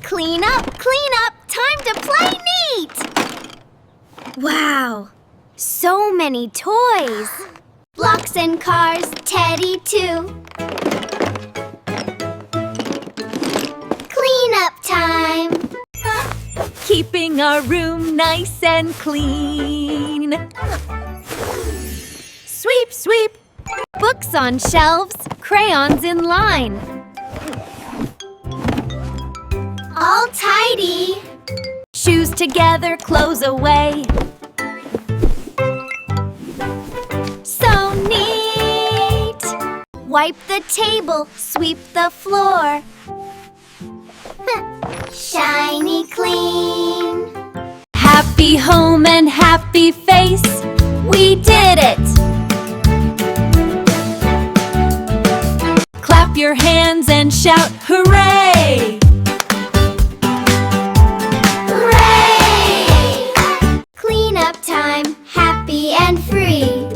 Clean up, time to play neat! Wow, so many toys! Blocks and cars, Teddy too. Clean up time! Keeping our room nice and clean. Sweep, sweep. Books on shelves, crayons in line. All tidy! Shoes together, clothes away. So neat! Wipe the table, sweep the floor. Shiny clean! Happy home and happy face. We did it! Clap your hands and shout hooray! Hooray! Clean up time, happy and free.